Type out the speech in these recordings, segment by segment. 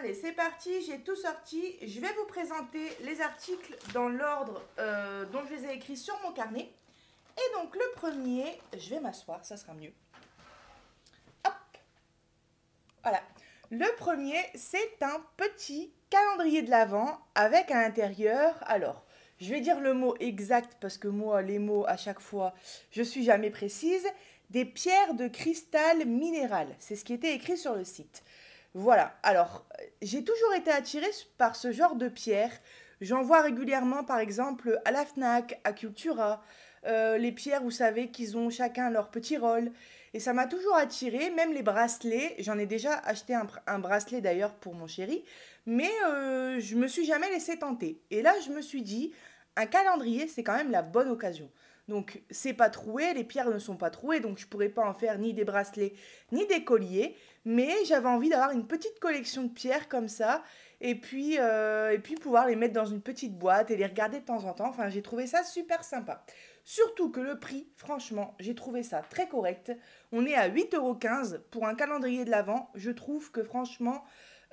Allez, c'est parti, j'ai tout sorti. Je vais vous présenter les articles dans l'ordre dont je les ai écrits sur mon carnet. Et donc le premier, je vais m'asseoir, ça sera mieux. Hop, voilà. Le premier, c'est un petit calendrier de l'Avent avec à l'intérieur, alors, je vais dire le mot exact parce que moi, les mots à chaque fois, je suis jamais précise, des pierres de cristal minéral. C'est ce qui était écrit sur le site. Voilà, alors, j'ai toujours été attirée par ce genre de pierres. J'en vois régulièrement, par exemple, à la Fnac, à Cultura. Les pierres, vous savez, qu'ils ont chacun leur petit rôle. Et ça m'a toujours attirée, même les bracelets. J'en ai déjà acheté un bracelet d'ailleurs pour mon chéri. Mais je me suis jamais laissée tenter. Et là, je me suis dit, un calendrier, c'est quand même la bonne occasion. Donc, c'est pas troué, les pierres ne sont pas trouées, donc je pourrais pas en faire ni des bracelets, ni des colliers. Mais j'avais envie d'avoir une petite collection de pierres comme ça, et puis pouvoir les mettre dans une petite boîte et les regarder de temps en temps. Enfin, j'ai trouvé ça super sympa. Surtout que le prix, franchement, j'ai trouvé ça très correct. On est à 8,15 € pour un calendrier de l'Avent. Je trouve que franchement,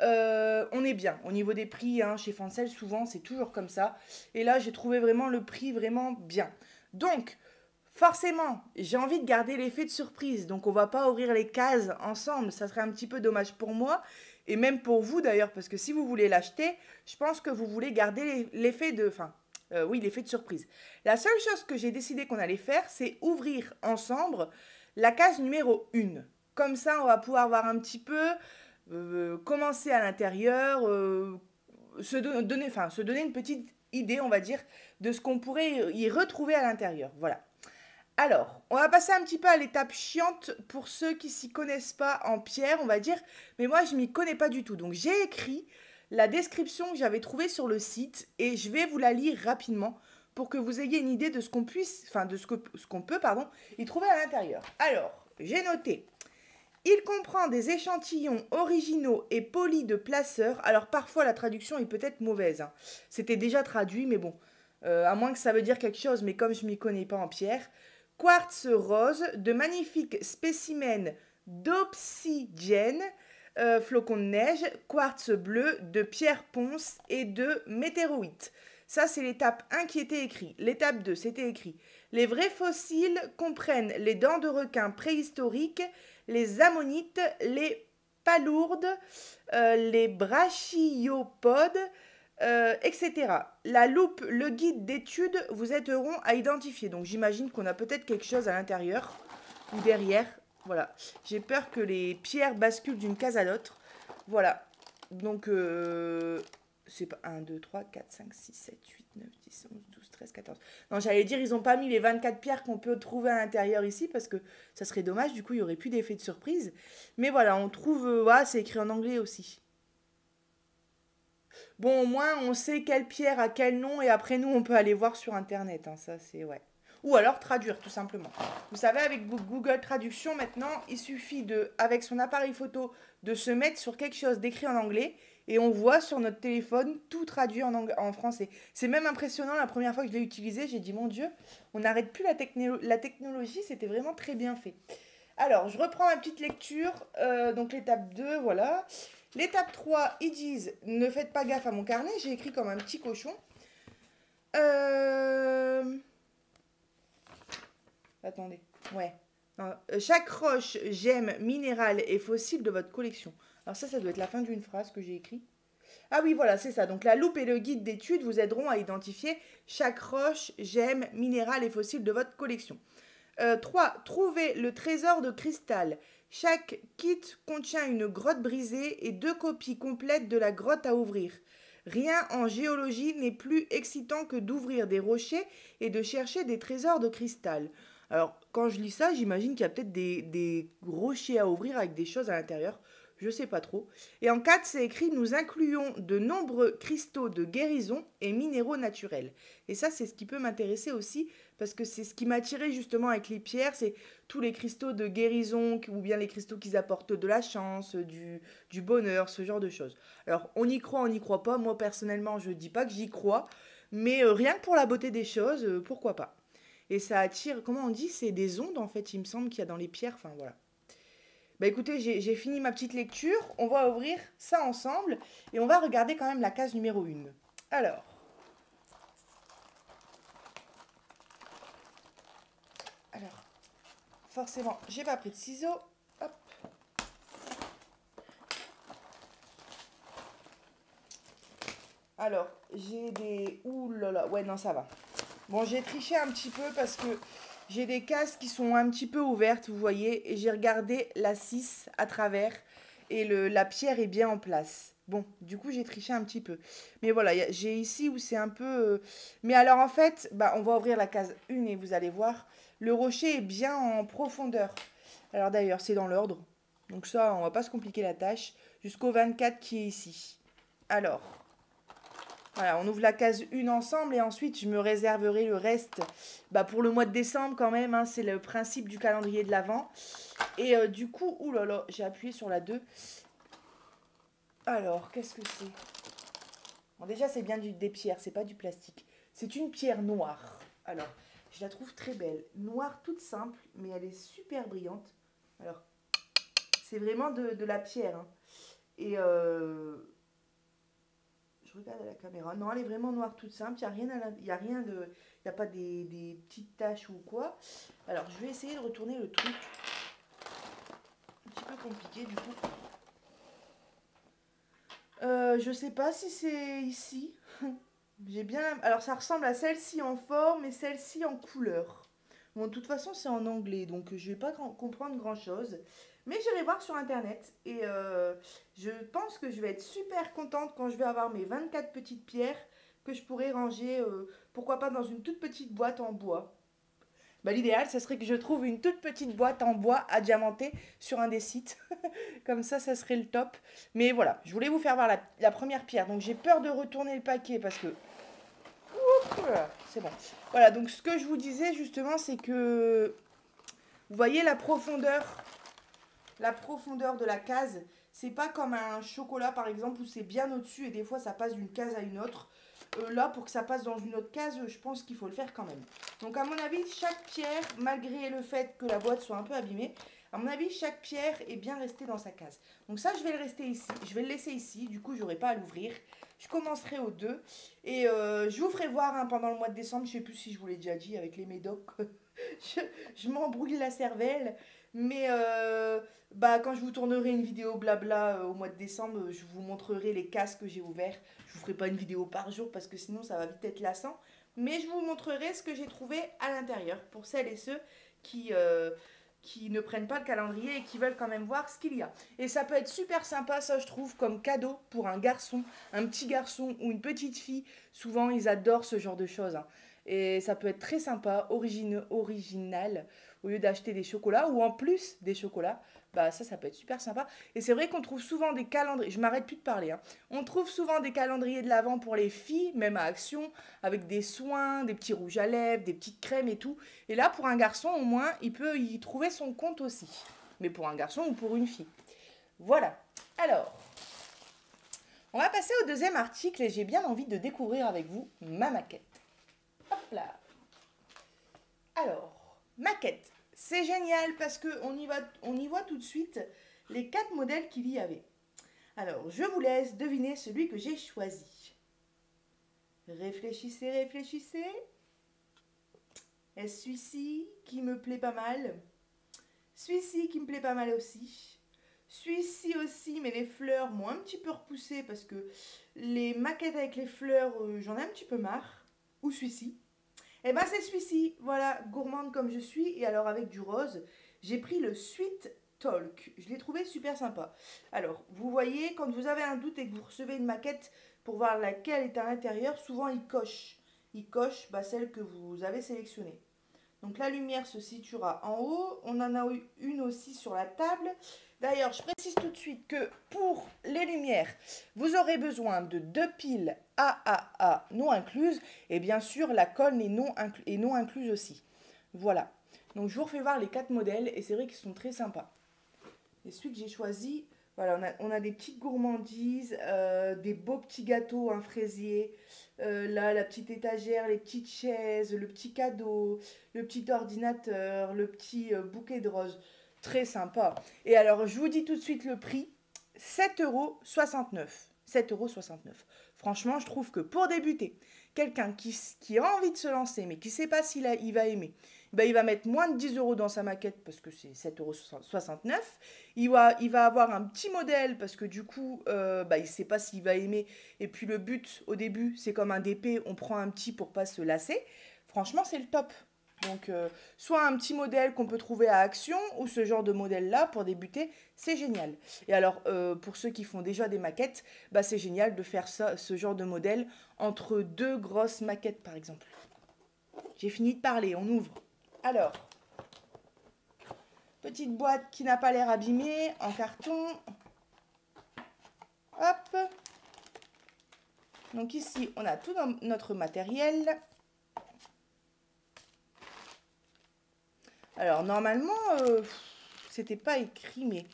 on est bien. Au niveau des prix, hein, chez Fancel, souvent, c'est toujours comme ça. Et là, j'ai trouvé vraiment le prix vraiment bien. Donc, forcément, j'ai envie de garder l'effet de surprise. Donc, on va pas ouvrir les cases ensemble. Ça serait un petit peu dommage pour moi. Et même pour vous d'ailleurs, parce que si vous voulez l'acheter, je pense que vous voulez garder l'effet de... Enfin, oui, l'effet de surprise. La seule chose que j'ai décidé qu'on allait faire, c'est ouvrir ensemble la case numéro 1. Comme ça, on va pouvoir voir un petit peu, commencer à l'intérieur, se donner une petite idée, on va dire, de ce qu'on pourrait y retrouver à l'intérieur. Voilà. Alors, on va passer un petit peu à l'étape chiante pour ceux qui s'y connaissent pas en pierre, on va dire. Mais moi, je m'y connais pas du tout. Donc, j'ai écrit la description que j'avais trouvée sur le site et je vais vous la lire rapidement pour que vous ayez une idée de ce qu'on puisse, enfin, de ce qu'on peut, pardon, y trouver à l'intérieur. Alors, j'ai noté. Il comprend des échantillons originaux et polis de placeurs. Alors, parfois, la traduction est peut-être mauvaise, hein. C'était déjà traduit, mais bon. À moins que ça veut dire quelque chose, mais comme je m'y connais pas en pierre. Quartz rose, de magnifiques spécimens d'obsidienne, flocons de neige, quartz bleu, de pierre ponce et de météoroïdes. Ça, c'est l'étape 1 qui était écrit. L'étape 2, c'était écrit. Les vrais fossiles comprennent les dents de requin préhistoriques, les ammonites, les palourdes, les brachiopodes, etc. La loupe, le guide d'études vous aideront à identifier. Donc j'imagine qu'on a peut-être quelque chose à l'intérieur ou derrière. Voilà. J'ai peur que les pierres basculent d'une case à l'autre. Voilà. Donc c'est pas 1, 2, 3, 4, 5, 6, 7, 8, 9, 10, 11, 12, 13, 14. Non, j'allais dire, ils n'ont pas mis les 24 pierres qu'on peut trouver à l'intérieur ici parce que ça serait dommage. Du coup, il n'y aurait plus d'effet de surprise. Mais voilà, on trouve... voilà, c'est écrit en anglais aussi. Bon, au moins, on sait quelle pierre a quel nom et après, nous, on peut aller voir sur Internet. Hein, ça, c'est... Ouais. Ou alors traduire, tout simplement. Vous savez, avec Google Traduction, maintenant, il suffit, avec son appareil photo, de se mettre sur quelque chose d'écrit en anglais et on voit sur notre téléphone tout traduit en français. C'est même impressionnant, la première fois que je l'ai utilisé, j'ai dit, mon Dieu, on n'arrête plus la technologie, c'était vraiment très bien fait. Alors, je reprends ma petite lecture. Donc, l'étape 2, voilà. L'étape 3, ils disent, ne faites pas gaffe à mon carnet, j'ai écrit comme un petit cochon. Attendez, ouais. Chaque roche, gemme, minéral et fossile de votre collection. Alors ça doit être la fin d'une phrase que j'ai écrite. Ah oui, voilà, c'est ça. Donc la loupe et le guide d'études vous aideront à identifier chaque roche, gemme, minéral et fossile de votre collection. 3. Trouvez le trésor de cristal. Chaque kit contient une grotte brisée et 2 copies complètes de la grotte à ouvrir. Rien en géologie n'est plus excitant que d'ouvrir des rochers et de chercher des trésors de cristal. Alors, quand je lis ça, j'imagine qu'il y a peut-être des rochers à ouvrir avec des choses à l'intérieur. Je sais pas trop. Et en 4, c'est écrit, nous incluons de nombreux cristaux de guérison et minéraux naturels. Et ça, c'est ce qui peut m'intéresser aussi, parce que c'est ce qui m'a attiré justement avec les pierres, c'est tous les cristaux de guérison, ou bien les cristaux qui apportent de la chance, du bonheur, ce genre de choses. Alors, on y croit, on n'y croit pas. Moi, personnellement, je ne dis pas que j'y crois, mais rien que pour la beauté des choses, pourquoi pas. Et ça attire, comment on dit, c'est des ondes, en fait, il me semble qu'il y a dans les pierres, enfin voilà. Bah écoutez, j'ai fini ma petite lecture. On va ouvrir ça ensemble et on va regarder quand même la case numéro 1. Alors, forcément, j'ai pas pris de ciseaux. Hop. Alors, j'ai des... Ouh là là, ouais, non, ça va. Bon, j'ai triché un petit peu parce que j'ai des cases qui sont un petit peu ouvertes, vous voyez, et j'ai regardé la 6 à travers et la pierre est bien en place. Bon, du coup, j'ai triché un petit peu. Mais voilà, j'ai ici où c'est un peu... Mais alors, en fait, bah, on va ouvrir la case 1 et vous allez voir, le rocher est bien en profondeur. Alors d'ailleurs, c'est dans l'ordre. Donc ça, on va pas se compliquer la tâche. Jusqu'au 24 qui est ici. Alors, voilà, on ouvre la case 1 ensemble et ensuite je me réserverai le reste bah, pour le mois de décembre quand même. Hein, c'est le principe du calendrier de l'Avent. Et du coup, oulala, j'ai appuyé sur la 2. Alors, qu'est-ce que c'est? Bon, déjà, c'est bien des pierres, c'est pas du plastique. C'est une pierre noire. Alors, je la trouve très belle. Noire, toute simple, mais elle est super brillante. Alors, c'est vraiment de la pierre. Hein. Et je regarde à la caméra. Non, elle est vraiment noire, toute simple. Il n'y a rien de... Il n'y a pas des petites taches ou quoi. Alors, je vais essayer de retourner le truc. Un petit peu compliqué, du coup. Je sais pas si c'est ici. J'ai bien... Alors, ça ressemble à celle-ci en forme et celle-ci en couleur. Bon, de toute façon, c'est en anglais, donc je vais pas comprendre grand-chose. Mais j'irai voir sur Internet. Et je pense que je vais être super contente quand je vais avoir mes 24 petites pierres que je pourrai ranger, pourquoi pas dans une toute petite boîte en bois. Bah, l'idéal, ce serait que je trouve une toute petite boîte en bois à diamanter sur un des sites. Comme ça serait le top. Mais voilà, je voulais vous faire voir la première pierre. Donc j'ai peur de retourner le paquet parce que... Voilà, c'est bon. Voilà, donc ce que je vous disais justement, c'est que vous voyez la profondeur de la case. C'est pas comme un chocolat par exemple où c'est bien au-dessus et des fois ça passe d'une case à une autre. Là, pour que ça passe dans une autre case, je pense qu'il faut le faire quand même. Donc à mon avis, chaque pierre, malgré le fait que la boîte soit un peu abîmée, à mon avis, chaque pierre est bien restée dans sa case. Donc ça, je vais le rester ici. Je vais le laisser ici. Du coup, j'aurai pas à l'ouvrir. Je commencerai au 2. Et je vous ferai voir hein, pendant le mois de décembre. Je sais plus si je vous l'ai déjà dit avec les médocs. je m'embrouille la cervelle. Mais bah, quand je vous tournerai une vidéo blabla au mois de décembre, je vous montrerai les cases que j'ai ouverts. Je vous ferai pas une vidéo par jour parce que sinon ça va vite être lassant. Mais je vous montrerai ce que j'ai trouvé à l'intérieur pour celles et ceux qui ne prennent pas le calendrier et qui veulent quand même voir ce qu'il y a. Et ça peut être super sympa, ça je trouve, comme cadeau pour un garçon, un petit garçon ou une petite fille. Souvent ils adorent ce genre de choses. Hein. Et ça peut être très sympa, original, au lieu d'acheter des chocolats ou en plus des chocolats. Bah ça peut être super sympa. Et c'est vrai qu'on trouve souvent des calendriers, je m'arrête plus de parler, hein. On trouve souvent des calendriers de l'Avent pour les filles, même à Action, avec des soins, des petits rouges à lèvres, des petites crèmes et tout. Et là, pour un garçon, au moins, il peut y trouver son compte aussi. Mais pour un garçon ou pour une fille. Voilà. Alors, on va passer au deuxième article et j'ai bien envie de découvrir avec vous ma maquette. Hop là. Alors, maquette. C'est génial parce qu'on y voit tout de suite les 4 modèles qu'il y avait. Alors, je vous laisse deviner celui que j'ai choisi. Réfléchissez, réfléchissez. Est-ce celui-ci qui me plaît pas mal? Celui-ci qui me plaît pas mal aussi. Celui-ci aussi, mais les fleurs m'ont un petit peu repoussé parce que les maquettes avec les fleurs, j'en ai un petit peu marre. Ou celui-ci. Eh ben c'est celui-ci, voilà, gourmande comme je suis, et alors avec du rose, j'ai pris le Sweet Talk. Je l'ai trouvé super sympa. Alors, vous voyez, quand vous avez un doute et que vous recevez une maquette pour voir laquelle est à l'intérieur, souvent il coche. Il coche bah, celle que vous avez sélectionnée. Donc la lumière se situera en haut. On en a eu une aussi sur la table. D'ailleurs, je précise tout de suite que pour les lumières, vous aurez besoin de 2 piles AAA non incluses. Et bien sûr, la colle est non incluse aussi. Voilà. Donc je vous refais voir les 4 modèles et c'est vrai qu'ils sont très sympas. Et celui que j'ai choisi, voilà, on a des petites gourmandises, des beaux petits gâteaux, un fraisier, là, la petite étagère, les petites chaises, le petit cadeau, le petit ordinateur, le petit bouquet de roses. Très sympa. Et alors, je vous dis tout de suite le prix, 7,69 €. 7,69 €. Franchement, je trouve que pour débuter, quelqu'un qui a envie de se lancer, mais qui ne sait pas il va aimer, ben, il va mettre moins de 10 € dans sa maquette parce que c'est 7,69 €. Il va avoir un petit modèle parce que du coup, ben, il ne sait pas s'il va aimer. Et puis le but, au début, c'est comme un DP, on prend un petit pour pas se lasser. Franchement, c'est le top. Donc, soit un petit modèle qu'on peut trouver à Action, ou ce genre de modèle-là, pour débuter, c'est génial. Et alors, pour ceux qui font déjà des maquettes, bah, c'est génial de faire ça, ce genre de modèle entre deux grosses maquettes, par exemple. J'ai fini de parler, on ouvre. Alors, petite boîte qui n'a pas l'air abîmée, en carton. Hop. Donc ici, on a tout dans notre matériel. Alors, normalement, c'était pas écrit, mais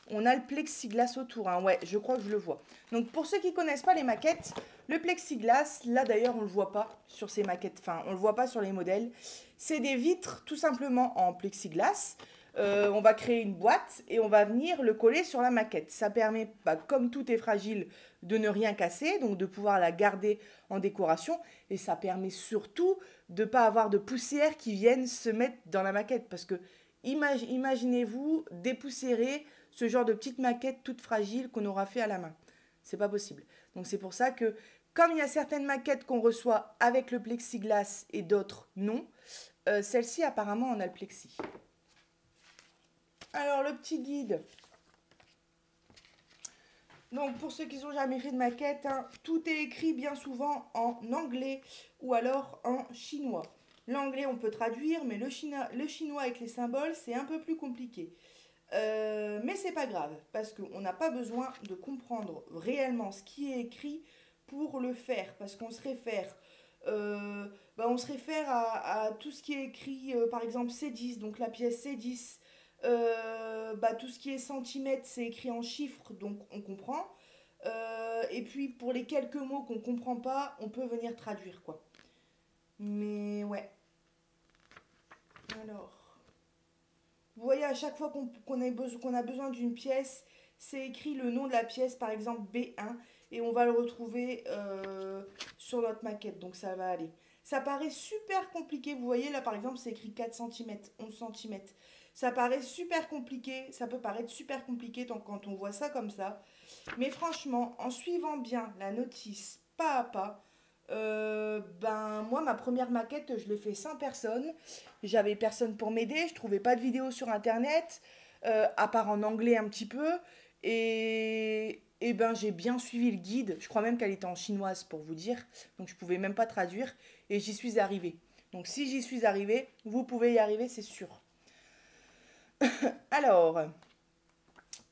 on a le plexiglas autour. Hein. Ouais, je crois que je le vois. Donc, pour ceux qui connaissent pas les maquettes, le plexiglas, là d'ailleurs, on le voit pas sur ces maquettes. Enfin, on le voit pas sur les modèles. C'est des vitres, tout simplement, en plexiglas. On va créer une boîte et on va venir le coller sur la maquette. Ça permet, bah, comme tout est fragile, de ne rien casser, donc de pouvoir la garder en décoration. Et ça permet surtout de ne pas avoir de poussière qui viennent se mettre dans la maquette. Parce que imaginez-vous dépoussiérer ce genre de petite maquette toute fragile qu'on aura fait à la main. C'est pas possible. Donc c'est pour ça que, comme il y a certaines maquettes qu'on reçoit avec le plexiglas et d'autres non, celle-ci apparemment on a le plexi. Alors le petit guide. Donc pour ceux qui n'ont jamais fait de maquette, hein, tout est écrit bien souvent en anglais ou alors en chinois. L'anglais on peut traduire, mais le chinois avec les symboles c'est un peu plus compliqué. Mais c'est pas grave, parce qu'on n'a pas besoin de comprendre réellement ce qui est écrit pour le faire, parce qu'on se réfère, à tout ce qui est écrit, par exemple C10, donc la pièce C10, tout ce qui est centimètres, c'est écrit en chiffres, donc on comprend. Et puis pour les quelques mots qu'on comprend pas, on peut venir traduire, quoi. Mais ouais. Alors... Vous voyez, à chaque fois qu'on a besoin d'une pièce, c'est écrit le nom de la pièce, par exemple B1, et on va le retrouver sur notre maquette, donc ça va aller. Ça paraît super compliqué, vous voyez là par exemple c'est écrit 4 cm, 11 cm. Ça paraît super compliqué, ça peut paraître super compliqué quand on voit ça comme ça. Mais franchement, en suivant bien la notice pas à pas, moi ma première maquette je l'ai fait sans personne, j'avais personne pour m'aider, je trouvais pas de vidéo sur internet, à part en anglais un petit peu, et j'ai bien suivi le guide, je crois même qu'elle était en chinoise pour vous dire, donc je pouvais même pas traduire, et j'y suis arrivée. Donc si j'y suis arrivée, vous pouvez y arriver, c'est sûr. Alors,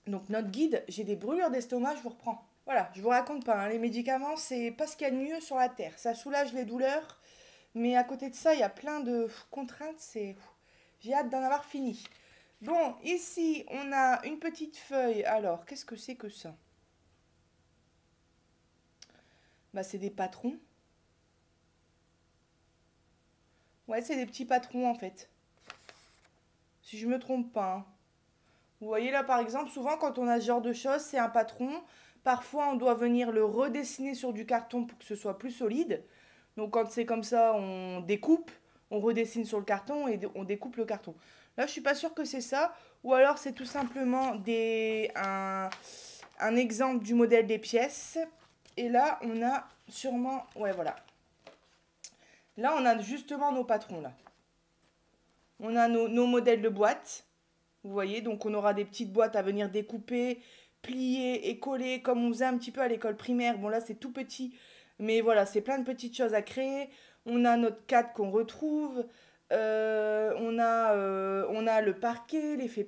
donc notre guide, j'ai des brûlures d'estomac, je vous reprends. Voilà, je vous raconte pas, hein, les médicaments, c'est pas ce qu'il y a de mieux sur la terre. Ça soulage les douleurs, mais à côté de ça, il y a plein de contraintes, j'ai hâte d'en avoir fini. Bon, ici, on a une petite feuille. Alors, qu'est-ce que c'est que ça? Bah, c'est des patrons. Ouais, c'est des petits patrons, en fait. Si je me trompe pas, hein. Vous voyez là, par exemple, souvent, quand on a ce genre de choses, c'est un patron. Parfois, on doit venir le redessiner sur du carton pour que ce soit plus solide. Donc, quand c'est comme ça, on découpe, on redessine sur le carton et on découpe le carton. Là, je suis pas sûre que c'est ça. Ou alors, c'est tout simplement un exemple du modèle des pièces. Et là, on a sûrement... Ouais, voilà. Là, on a justement nos patrons, là. On a nos modèles de boîtes. Vous voyez, donc on aura des petites boîtes à venir découper, plier et coller comme on faisait un petit peu à l'école primaire. Bon là c'est tout petit, mais voilà, c'est plein de petites choses à créer. On a notre cadre qu'on retrouve. On a le parquet, l'effet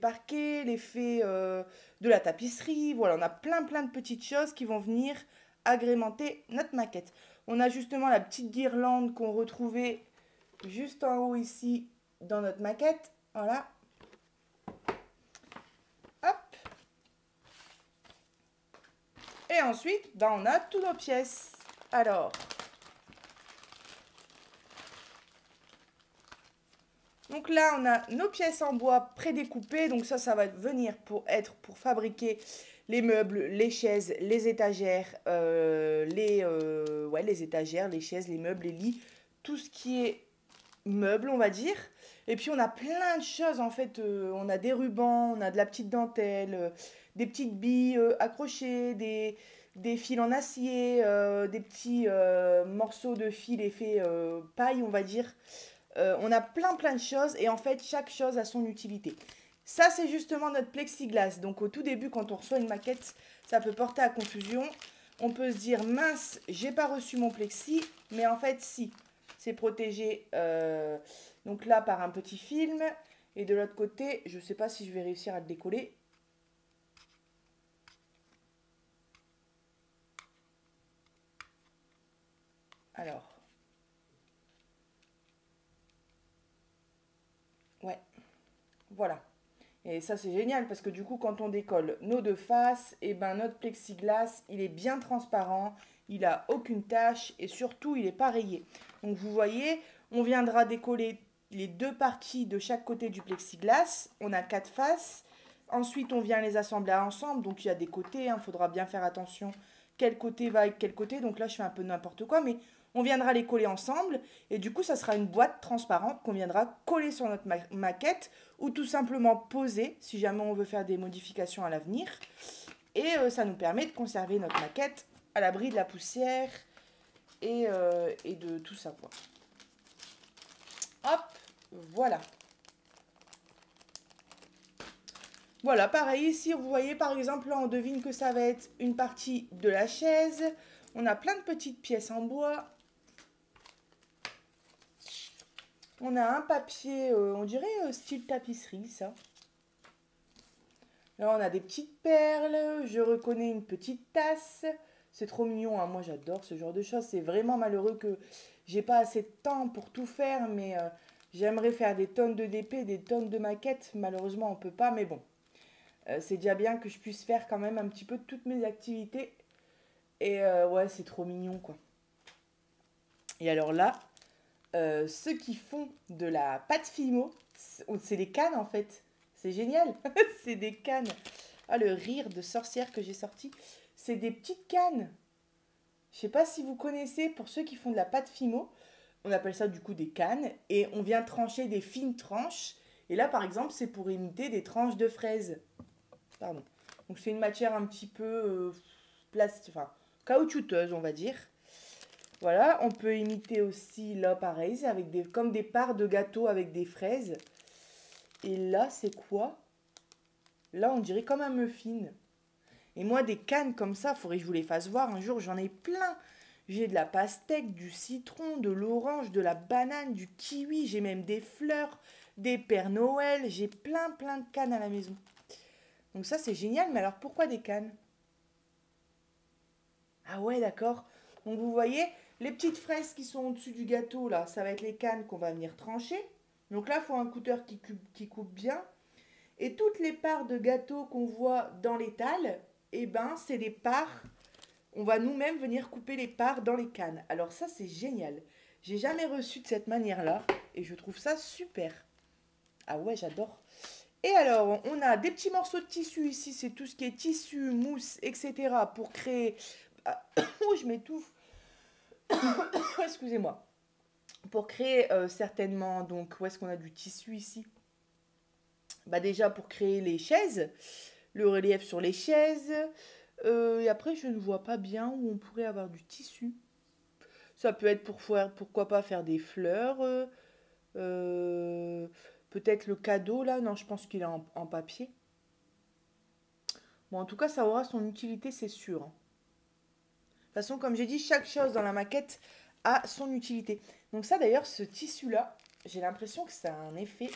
de la tapisserie. Voilà, on a plein de petites choses qui vont venir agrémenter notre maquette. On a justement la petite guirlande qu'on retrouvait juste en haut ici dans notre maquette. Voilà. Et ensuite, on a toutes nos pièces. Alors, Donc là, on a nos pièces en bois prédécoupées. Donc ça va venir pour fabriquer les meubles, les chaises, les étagères, les étagères, les chaises, les meubles, les lits, tout ce qui est meubles, on va dire. Et puis on a plein de choses en fait. On a des rubans, on a de la petite dentelle, des petites billes accrochées, des fils en acier, des petits morceaux de fil effet paille, on va dire. On a plein de choses et en fait chaque chose a son utilité. Ça c'est justement notre plexiglas. Donc au tout début quand on reçoit une maquette, ça peut porter à confusion. On peut se dire mince, j'ai pas reçu mon plexi, mais en fait si. C'est protégé donc là par un petit film. Et de l'autre côté, je ne sais pas si je vais réussir à le décoller. Alors. Ouais, voilà. Et ça c'est génial parce que du coup quand on décolle nos deux faces, et ben notre plexiglas il est bien transparent, il a aucune tache et surtout il n'est pas rayé. Donc vous voyez, on viendra décoller les deux parties de chaque côté du plexiglas. On a 4 faces. Ensuite on vient les assembler ensemble. Donc il y a des côtés, il faudra bien faire attention quel côté va avec quel côté. Donc là je fais un peu n'importe quoi mais on viendra les coller ensemble et du coup ça sera une boîte transparente qu'on viendra coller sur notre maquette ou tout simplement poser si jamais on veut faire des modifications à l'avenir. Et ça nous permet de conserver notre maquette à l'abri de la poussière et de tout ça quoi. Hop, voilà. Voilà, pareil ici, vous voyez par exemple, là on devine que ça va être une partie de la chaise. On a plein de petites pièces en bois. On a un papier, on dirait style tapisserie, ça. Là, on a des petites perles. Je reconnais une petite tasse. C'est trop mignon, hein. Moi, j'adore ce genre de choses. C'est vraiment malheureux que j'ai pas assez de temps pour tout faire, mais j'aimerais faire des tonnes de DP, des tonnes de maquettes. Malheureusement, on peut pas, mais bon. C'est déjà bien que je puisse faire quand même un petit peu toutes mes activités. Et ouais, c'est trop mignon, quoi. Et alors là, ceux qui font de la pâte Fimo, c'est des cannes en fait. C'est génial. C'est des cannes. Ah, le rire de sorcière que j'ai sorti. C'est des petites cannes. Je sais pas si vous connaissez, pour ceux qui font de la pâte Fimo, on appelle ça du coup des cannes. Et on vient trancher des fines tranches. Et là, par exemple, c'est pour imiter des tranches de fraises. Pardon. Donc c'est une matière un petit peu enfin, caoutchouteuse, on va dire. Voilà, on peut imiter aussi, là pareil, c'est avec comme des parts de gâteau avec des fraises. Et là, c'est quoi? Là, on dirait comme un muffin. Et moi, des cannes comme ça, il faudrait que je vous les fasse voir. Un jour, j'en ai plein. J'ai de la pastèque, du citron, de l'orange, de la banane, du kiwi. J'ai même des fleurs, des Pères Noël. J'ai plein de cannes à la maison. Donc ça, c'est génial. Mais alors, pourquoi des cannes? Ah ouais, d'accord. Donc vous voyez, les petites fraises qui sont au-dessus du gâteau, là, ça va être les cannes qu'on va venir trancher. Donc là, il faut un couteau qui coupe bien. Et toutes les parts de gâteau qu'on voit dans l'étal, eh ben, c'est des parts. On va nous-mêmes venir couper les parts dans les cannes. Alors ça, c'est génial. J'ai jamais reçu de cette manière-là. Et je trouve ça super. Ah ouais, j'adore. Et alors, on a des petits morceaux de tissu ici. C'est tout ce qui est tissu, mousse, etc. pour créer... Ah, oh, je m'étouffe. Excusez-moi. Pour créer certainement, donc, où est-ce qu'on a du tissu ici? Bah déjà pour créer les chaises, le relief sur les chaises. Et après, je ne vois pas bien où on pourrait avoir du tissu. Ça peut être pour faire, pourquoi pas faire des fleurs. Euh, Peut-être le cadeau là. Non, je pense qu'il est en papier. Bon, en tout cas, ça aura son utilité, c'est sûr. De toute façon, comme j'ai dit, chaque chose dans la maquette a son utilité. Donc ça, d'ailleurs, ce tissu-là, j'ai l'impression que ça a un effet.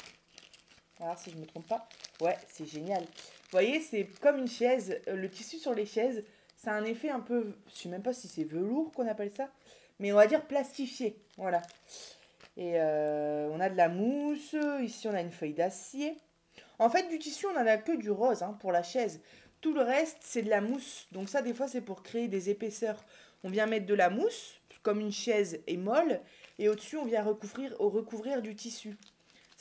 Alors, si je ne me trompe pas. Ouais, c'est génial. Vous voyez, c'est comme une chaise. Le tissu sur les chaises, ça a un effet un peu... Je ne sais même pas si c'est velours qu'on appelle ça. Mais on va dire plastifié. Voilà. Et on a de la mousse. Ici, on a une feuille d'acier. En fait, du tissu, on n'en a que du rose pour la chaise. Tout le reste, c'est de la mousse. Donc ça, des fois, c'est pour créer des épaisseurs. On vient mettre de la mousse, comme une chaise est molle. Et au-dessus, on vient recouvrir du tissu.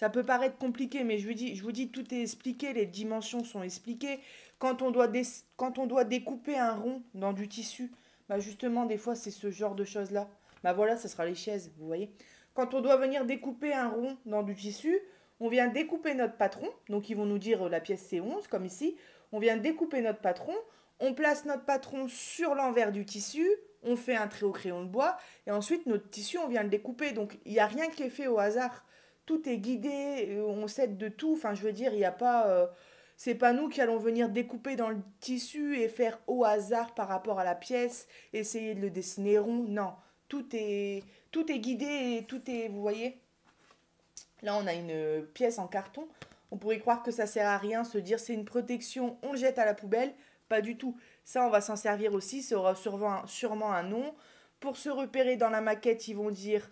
Ça peut paraître compliqué, mais je vous dis, tout est expliqué, les dimensions sont expliquées. Quand on doit découper un rond dans du tissu, bah justement, des fois, c'est ce genre de choses-là. Bah voilà, ce sera les chaises, vous voyez. Quand on doit venir découper un rond dans du tissu, on vient découper notre patron. Donc, ils vont nous dire la pièce c'est 11, comme ici. On vient découper notre patron. On place notre patron sur l'envers du tissu. On fait un trait au crayon de bois. Et ensuite, notre tissu, on vient le découper. Donc, il n'y a rien qui est fait au hasard. Tout est guidé. On s'aide de tout. Enfin, je veux dire, il n'y a pas... c'est pas nous qui allons venir découper dans le tissu et faire au hasard par rapport à la pièce, essayer de le dessiner rond. Non, tout est guidé et tout est, vous voyez. Là, on a une pièce en carton. On pourrait croire que ça sert à rien, se dire c'est une protection, on le jette à la poubelle. Pas du tout. Ça, on va s'en servir aussi. Ça aura sûrement un nom. Pour se repérer dans la maquette, ils vont dire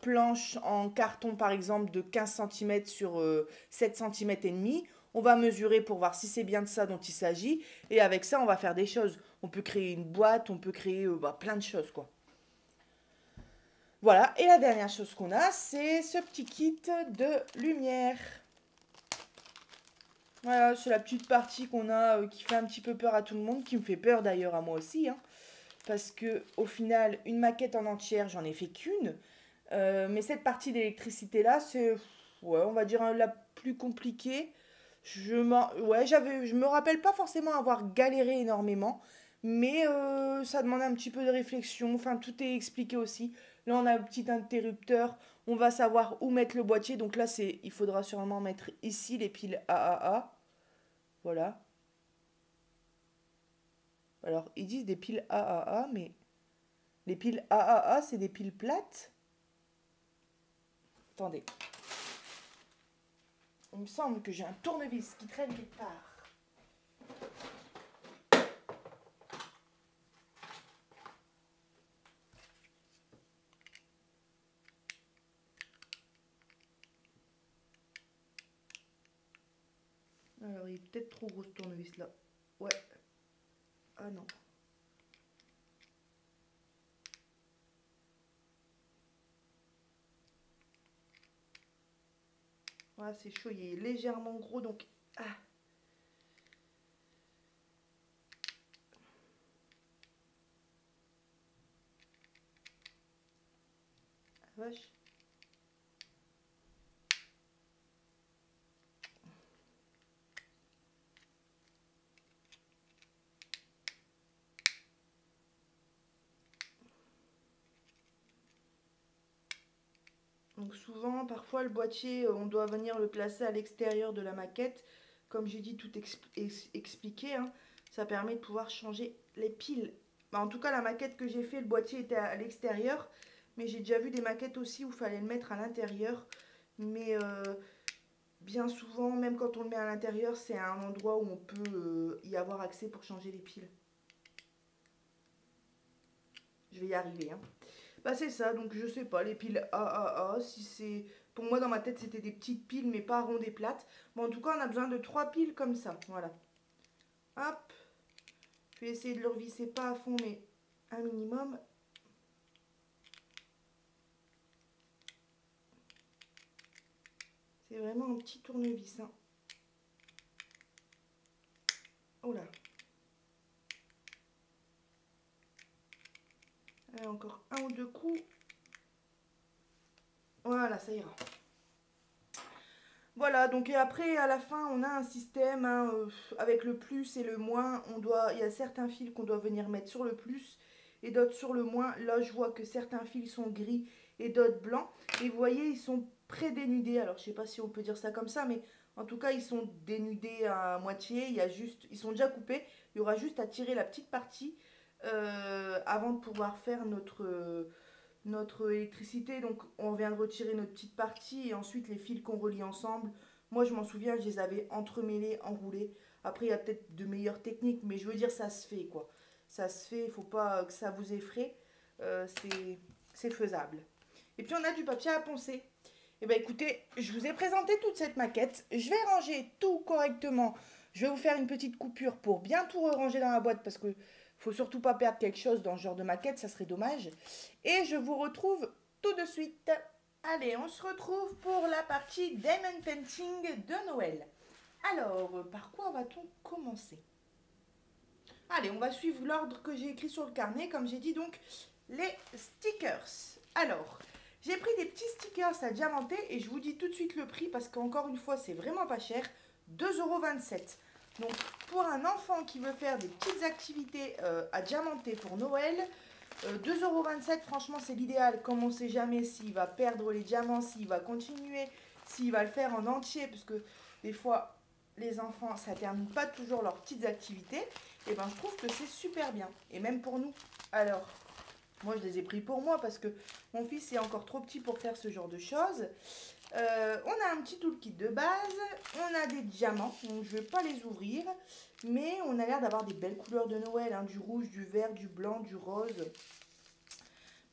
planche en carton, par exemple, de 15 cm sur 7 cm et demi. On va mesurer pour voir si c'est bien de ça dont il s'agit. Et avec ça, on va faire des choses. On peut créer une boîte, on peut créer plein de choses, quoi. Voilà, et la dernière chose qu'on a, c'est ce petit kit de lumière. Voilà, c'est la petite partie qu'on a qui fait un petit peu peur à tout le monde, qui me fait peur d'ailleurs à moi aussi, hein, parce que au final, une maquette en entière, j'en ai fait qu'une. Mais cette partie d'électricité là, c'est, ouais, on va dire la plus compliquée. Je me rappelle pas forcément avoir galéré énormément, mais ça demande un petit peu de réflexion. Enfin, tout est expliqué aussi. Là, on a un petit interrupteur. On va savoir où mettre le boîtier. Donc là, il faudra sûrement mettre ici les piles AAA. Voilà. Alors, ils disent des piles AAA, mais les piles AAA, c'est des piles plates. Attendez. Il me semble que j'ai un tournevis qui traîne quelque part. Alors, il est peut-être trop gros ce tournevis là. Ouais. Ah non. Voilà, c'est chaud, il est légèrement gros donc. Ah. Vache. Donc souvent, parfois le boîtier, on doit venir le placer à l'extérieur de la maquette. Comme j'ai dit, tout expliqué, hein. Ça permet de pouvoir changer les piles. Bah, en tout cas, la maquette que j'ai fait, le boîtier était à l'extérieur. Mais j'ai déjà vu des maquettes aussi où il fallait le mettre à l'intérieur. Mais bien souvent, même quand on le met à l'intérieur, c'est un endroit où on peut y avoir accès pour changer les piles. Je vais y arriver, hein. Bah c'est ça, donc je sais pas, les piles AAA, si c'est... Pour moi, dans ma tête, c'était des petites piles, mais pas rondes et plates. Bon, en tout cas, on a besoin de 3 piles comme ça, voilà. Hop. Je vais essayer de le revisser pas à fond, mais un minimum. C'est vraiment un petit tournevis, hein. Oh là. Allez, encore un ou deux coups. Voilà, ça ira. Voilà, donc et après, à la fin, on a un système, hein, avec le plus et le moins. Il y a certains fils qu'on doit venir mettre sur le plus et d'autres sur le moins. Là, je vois que certains fils sont gris et d'autres blancs. Et vous voyez, ils sont pré-dénudés. Alors, je sais pas si on peut dire ça comme ça, mais en tout cas, ils sont dénudés à moitié. Ils sont déjà coupés. Il y aura juste à tirer la petite partie avant de pouvoir faire notre électricité. Donc on vient de retirer notre petite partie et ensuite les fils qu'on relie ensemble. Moi je m'en souviens, je les avais entremêlés, enroulés. Après il y a peut-être de meilleures techniques, mais je veux dire ça se fait quoi. Ça se fait, il faut pas que ça vous effraie. C'est faisable. Et puis on a du papier à poncer. Et bien écoutez, je vous ai présenté toute cette maquette. Je vais ranger tout correctement. Je vais vous faire une petite coupure pour bien tout ranger dans la boîte parce que faut surtout pas perdre quelque chose dans ce genre de maquette, ça serait dommage. Et je vous retrouve tout de suite. Allez, on se retrouve pour la partie Diamond Painting de Noël. Alors, par quoi va-t-on commencer? Allez, on va suivre l'ordre que j'ai écrit sur le carnet, comme j'ai dit donc, les stickers. Alors, j'ai pris des petits stickers à diamanter et je vous dis tout de suite le prix parce qu'encore une fois, c'est vraiment pas cher, 2,27 €. Donc, pour un enfant qui veut faire des petites activités à diamanter pour Noël, 2,27 €, franchement, c'est l'idéal. Comme on ne sait jamais s'il va perdre les diamants, s'il va continuer, s'il va le faire en entier, parce que des fois, les enfants, ça ne termine pas toujours leurs petites activités. Et ben, je trouve que c'est super bien. Et même pour nous. Alors, moi, je les ai pris pour moi parce que mon fils est encore trop petit pour faire ce genre de choses. On a un petit toolkit de base. On a des diamants. Donc, je ne vais pas les ouvrir. Mais on a l'air d'avoir des belles couleurs de Noël. Hein, du rouge, du vert, du blanc, du rose.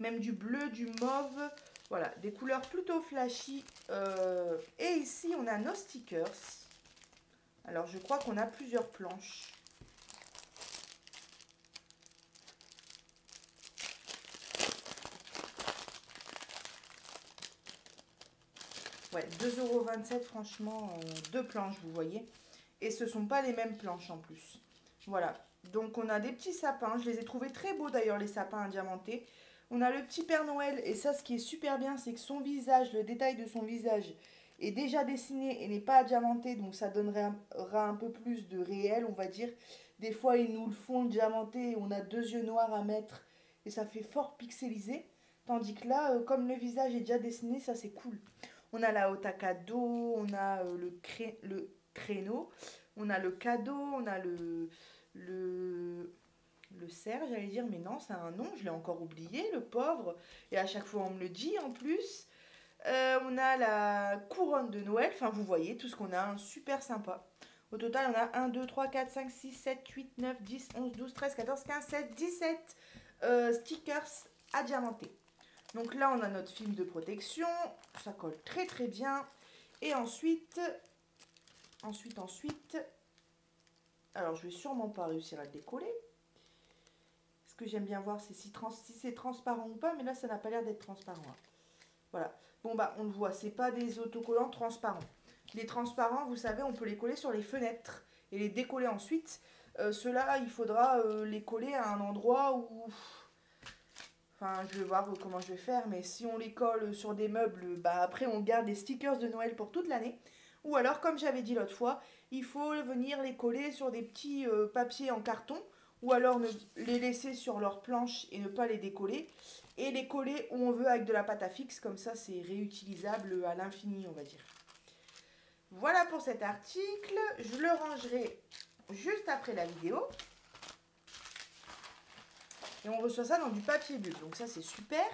Même du bleu, du mauve. Voilà, des couleurs plutôt flashy. Et ici, on a nos stickers. Alors, je crois qu'on a plusieurs planches. Ouais, 2,27 €, franchement, deux planches, vous voyez. Et ce ne sont pas les mêmes planches en plus. Voilà, donc on a des petits sapins. Je les ai trouvés très beaux d'ailleurs, les sapins à diamanter. On a le petit Père Noël. Et ça, ce qui est super bien, c'est que son visage, le détail de son visage est déjà dessiné et n'est pas à diamanter. Donc ça donnera un peu plus de réel, on va dire. Des fois, ils nous le font diamanter et on a deux yeux noirs à mettre. Et ça fait fort pixelisé. Tandis que là, comme le visage est déjà dessiné, ça c'est cool. On a la haute à cadeau, on a le créneau, on a le cadeau, on a le cerf, j'allais dire, mais non, c'est un nom, je l'ai encore oublié, le pauvre. Et à chaque fois, on me le dit en plus. On a la couronne de Noël, enfin, vous voyez tout ce qu'on a, hein, super sympa. Au total, on a 1, 2, 3, 4, 5, 6, 7, 8, 9, 10, 11, 12, 13, 14, 15, 16, 17 stickers à diamanter. Donc là, on a notre film de protection. Ça colle très très bien. Et ensuite, alors je vais sûrement pas réussir à le décoller. Ce que j'aime bien voir, c'est si c'est transparent ou pas. Mais là, ça n'a pas l'air d'être transparent. Hein. Voilà. Bon, bah, on le voit. C'est pas des autocollants transparents. Les transparents, vous savez, on peut les coller sur les fenêtres et les décoller ensuite. Ceux-là, il faudra les coller à un endroit où... Enfin, je vais voir comment je vais faire, mais si on les colle sur des meubles, bah après on garde les stickers de Noël pour toute l'année. Ou alors, comme j'avais dit l'autre fois, il faut venir les coller sur des petits papiers en carton, ou alors les laisser sur leur planche et ne pas les décoller, et les coller où on veut avec de la pâte à fixe, comme ça c'est réutilisable à l'infini, on va dire. Voilà pour cet article, je le rangerai juste après la vidéo. Et on reçoit ça dans du papier bulle. Donc ça, c'est super.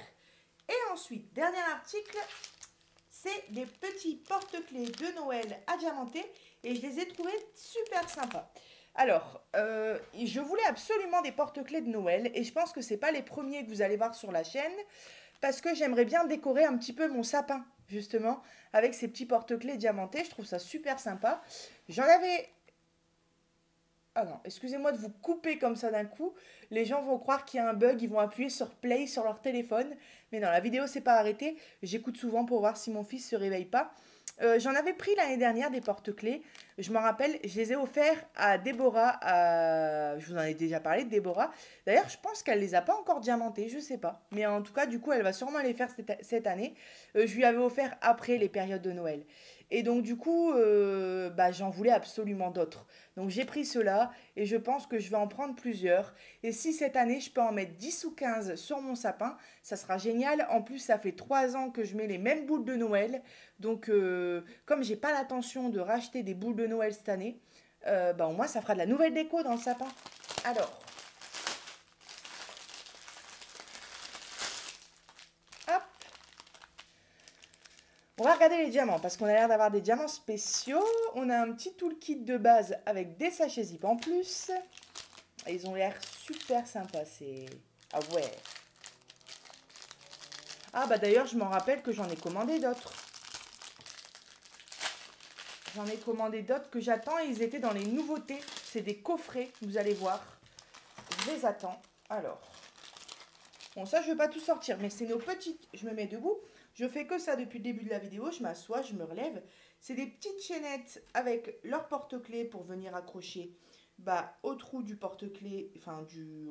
Et ensuite, dernier article, c'est des petits porte-clés de Noël à diamanter. Et je les ai trouvés super sympas. Alors, je voulais absolument des porte-clés de Noël. Et je pense que ce n'est pas les premiers que vous allez voir sur la chaîne. Parce que j'aimerais bien décorer un petit peu mon sapin, justement, avec ces petits porte-clés diamantés. Je trouve ça super sympa. J'en avais... Ah non, excusez-moi de vous couper comme ça d'un coup. Les gens vont croire qu'il y a un bug, ils vont appuyer sur play sur leur téléphone. Mais non, la vidéo s'est pas arrêtée. J'écoute souvent pour voir si mon fils se réveille pas. J'en avais pris l'année dernière des porte-clés. Je me rappelle, je les ai offerts à Déborah. Je vous en ai déjà parlé de Déborah. D'ailleurs, je pense qu'elle les a pas encore diamantés, je sais pas. Mais en tout cas, du coup, elle va sûrement les faire cette année. Je lui avais offert après les périodes de Noël. Et donc, du coup, bah, j'en voulais absolument d'autres. Donc, j'ai pris ceux-là et je pense que je vais en prendre plusieurs. Et si cette année, je peux en mettre 10 ou 15 sur mon sapin, ça sera génial. En plus, ça fait 3 ans que je mets les mêmes boules de Noël. Donc, comme j'ai pas l'intention de racheter des boules de Noël cette année, bah, au moins, ça fera de la nouvelle déco dans le sapin. Alors, hop. On va regarder les diamants parce qu'on a l'air d'avoir des diamants spéciaux. On a un petit toolkit de base avec des sachets zip en plus. Et ils ont l'air super sympas. C'est... Ah ouais. Ah bah d'ailleurs, je m'en rappelle que j'en ai commandé d'autres. J'en ai commandé d'autres que j'attends et ils étaient dans les nouveautés. C'est des coffrets, vous allez voir. Je les attends. Alors. Bon, ça, je ne vais pas tout sortir, mais c'est nos petites... Je me mets debout. Je fais que ça depuis le début de la vidéo. Je m'assois, je me relève. C'est des petites chaînettes avec leur porte-clés pour venir accrocher au trou du porte-clés, enfin du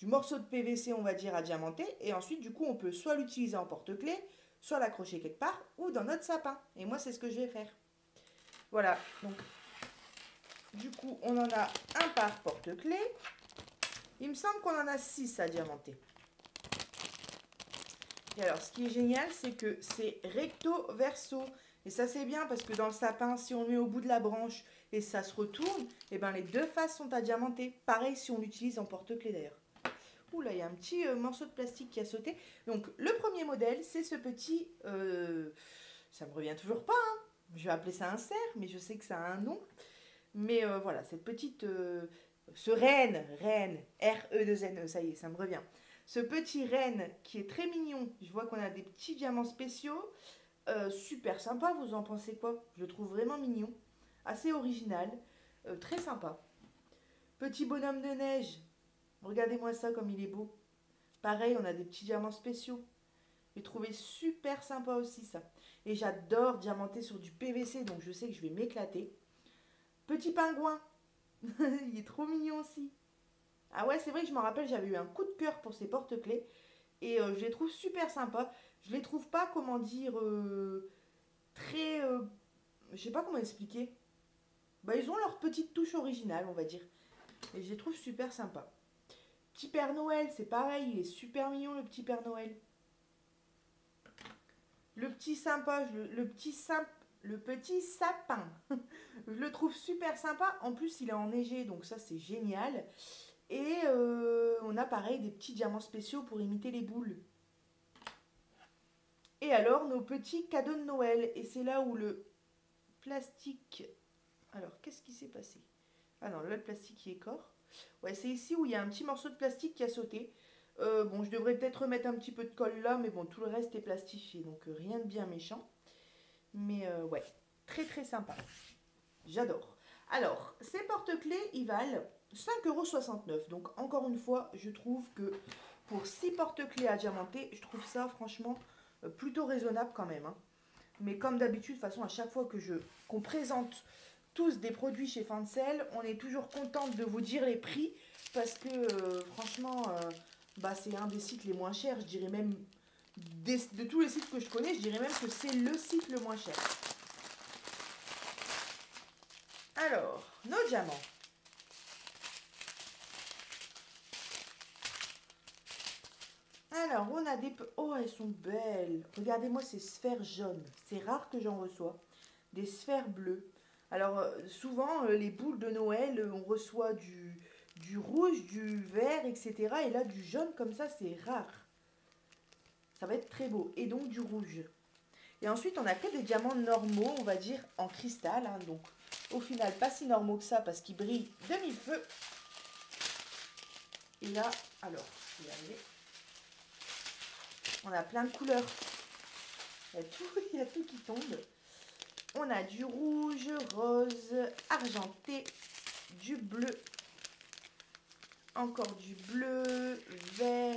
morceau de PVC, on va dire, à diamanter. Et ensuite, du coup, on peut soit l'utiliser en porte-clés, soit l'accrocher quelque part ou dans notre sapin. Et moi, c'est ce que je vais faire. Voilà, donc du coup, on en a un par porte-clés. Il me semble qu'on en a 6 à diamanter. Et alors, ce qui est génial, c'est que c'est recto verso. Et ça, c'est bien parce que dans le sapin, si on le met au bout de la branche et ça se retourne, et ben les deux faces sont à diamanter. Pareil si on l'utilise en porte-clés d'ailleurs. Ouh là, il y a un petit morceau de plastique qui a sauté. Donc, le premier modèle, c'est ce petit... ça me revient toujours pas, hein. Je vais appeler ça un cerf, mais je sais que ça a un nom. Mais voilà, cette petite... ce renne, R-E-2-N-E, ça y est, ça me revient. Ce petit renne qui est très mignon. Je vois qu'on a des petits diamants spéciaux. Super sympa, vous en pensez quoi? Je le trouve vraiment mignon. Assez original. Très sympa. Petit bonhomme de neige. Regardez-moi ça comme il est beau. Pareil, on a des petits diamants spéciaux. J'ai trouvé super sympa aussi ça. Et j'adore diamanter sur du PVC, donc je sais que je vais m'éclater. Petit pingouin. Il est trop mignon aussi. Ah ouais, c'est vrai que je m'en rappelle, j'avais eu un coup de cœur pour ces porte-clés. Et je les trouve super sympas. Je les trouve pas, comment dire, très... je sais pas comment expliquer. Ils ont leur petite touche originale, on va dire. Et je les trouve super sympas. Petit Père Noël, c'est pareil, il est super mignon le petit Père Noël. Le petit sympa, le petit sapin, je le trouve super sympa. En plus, il est enneigé, donc ça c'est génial. Et on a pareil des petits diamants spéciaux pour imiter les boules. Et alors, nos petits cadeaux de Noël. Et c'est là où le plastique... Alors, qu'est-ce qui s'est passé? Ah non, là, le plastique y est corps. Ouais, c'est ici où il y a un petit morceau de plastique qui a sauté. Bon, je devrais peut-être remettre un petit peu de colle là, mais bon, tout le reste est plastifié, donc rien de bien méchant. Mais ouais, très très sympa. J'adore. Alors, ces porte-clés, ils valent 5,69 €. Donc, encore une fois, je trouve que pour 6 porte-clés à diamanter, je trouve ça franchement plutôt raisonnable quand même, hein. Mais comme d'habitude, de toute façon, à chaque fois qu'on présente tous des produits chez Fancel, on est toujours contente de vous dire les prix parce que franchement, c'est un des sites les moins chers. Je dirais même, de tous les sites que je connais, je dirais même que c'est le site le moins cher. Alors, nos diamants. Alors, on a des... Oh, elles sont belles. Regardez-moi ces sphères jaunes. C'est rare que j'en reçois. Des sphères bleues. Alors, souvent, les boules de Noël, on reçoit du rouge, du vert, etc. Et là, du jaune comme ça, c'est rare. Ça va être très beau. Et donc, du rouge. Et ensuite, on a que des diamants normaux, on va dire, en cristal. Hein, donc, au final, pas si normaux que ça parce qu'ils brillent de mille feux. Et là, alors, je vais y arriver. On a plein de couleurs. Il y a tout qui tombe. On a du rouge, rose, argenté, du bleu, encore du bleu, vert,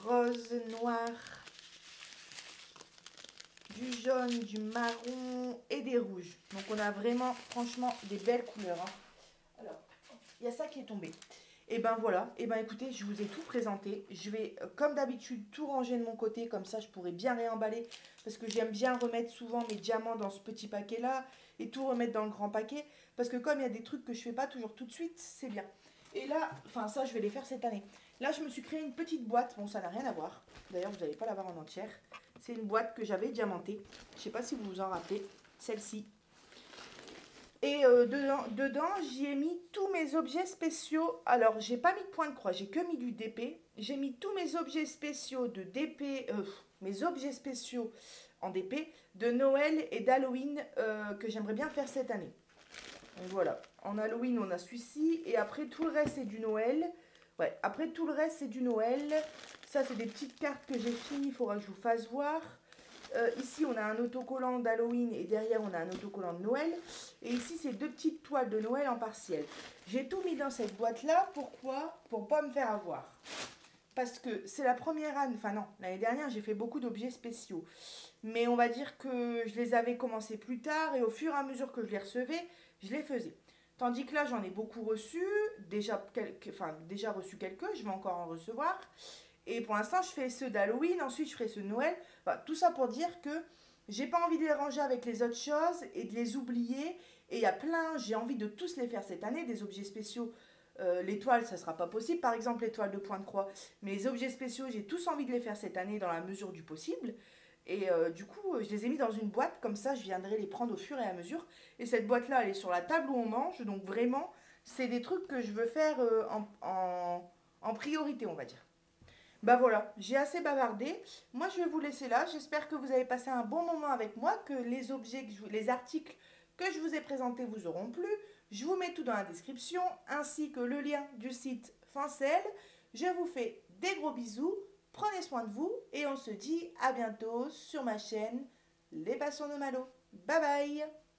rose, noir, du jaune, du marron et des rouges. Donc on a vraiment, franchement, des belles couleurs, hein. Alors, il y a ça qui est tombé. Et ben voilà, et ben écoutez, je vous ai tout présenté. Je vais, comme d'habitude, tout ranger de mon côté, comme ça je pourrai bien réemballer. Parce que j'aime bien remettre souvent mes diamants dans ce petit paquet-là et tout remettre dans le grand paquet. Parce que comme il y a des trucs que je fais pas toujours tout de suite, c'est bien. Et là, enfin ça je vais les faire cette année. Là je me suis créé une petite boîte, bon ça n'a rien à voir. D'ailleurs vous n'allez pas la voir en entière. C'est une boîte que j'avais diamantée. Je sais pas si vous vous en rappelez, celle-ci. Et dedans j'y ai mis tous mes objets spéciaux. Alors, j'ai pas mis de point de croix, j'ai que mis du DP. J'ai mis tous mes objets spéciaux de DP, mes objets spéciaux en DP de Noël et d'Halloween que j'aimerais bien faire cette année. Donc voilà, en Halloween on a celui-ci et après tout le reste c'est du Noël. Ouais, après tout le reste c'est du Noël. Ça c'est des petites cartes que j'ai finies, il faudra que je vous fasse voir. Ici, on a un autocollant d'Halloween et derrière, on a un autocollant de Noël. Et ici, c'est 2 petites toiles de Noël en partiel. J'ai tout mis dans cette boîte-là. Pourquoi? Pour ne pas me faire avoir. parce que c'est la première année, enfin non, l'année dernière j'ai fait beaucoup d'objets spéciaux. Mais on va dire que je les avais commencés plus tard et au fur et à mesure que je les recevais, je les faisais. Tandis que là j'en ai beaucoup reçu, déjà reçu quelques, je vais encore en recevoir. Et pour l'instant je fais ceux d'Halloween, ensuite je ferai ceux de Noël. Enfin, tout ça pour dire que j'ai pas envie de les ranger avec les autres choses et de les oublier. Et il y a plein, j'ai envie de tous les faire cette année, des objets spéciaux. L'étoile, ça sera pas possible, par exemple l'étoile de Pointe-Croix. Mais les objets spéciaux, j'ai tous envie de les faire cette année dans la mesure du possible. Et du coup, je les ai mis dans une boîte, comme ça je viendrai les prendre au fur et à mesure. Et cette boîte-là, elle est sur la table où on mange, donc vraiment, c'est des trucs que je veux faire en priorité, on va dire. Bah voilà, j'ai assez bavardé. Moi, je vais vous laisser là. J'espère que vous avez passé un bon moment avec moi, que les objets, les articles que je vous ai présentés vous auront plu. Je vous mets tout dans la description, ainsi que le lien du site Fincelle. Je vous fais des gros bisous. Prenez soin de vous et on se dit à bientôt sur ma chaîne Les Passions de Malo. Bye bye!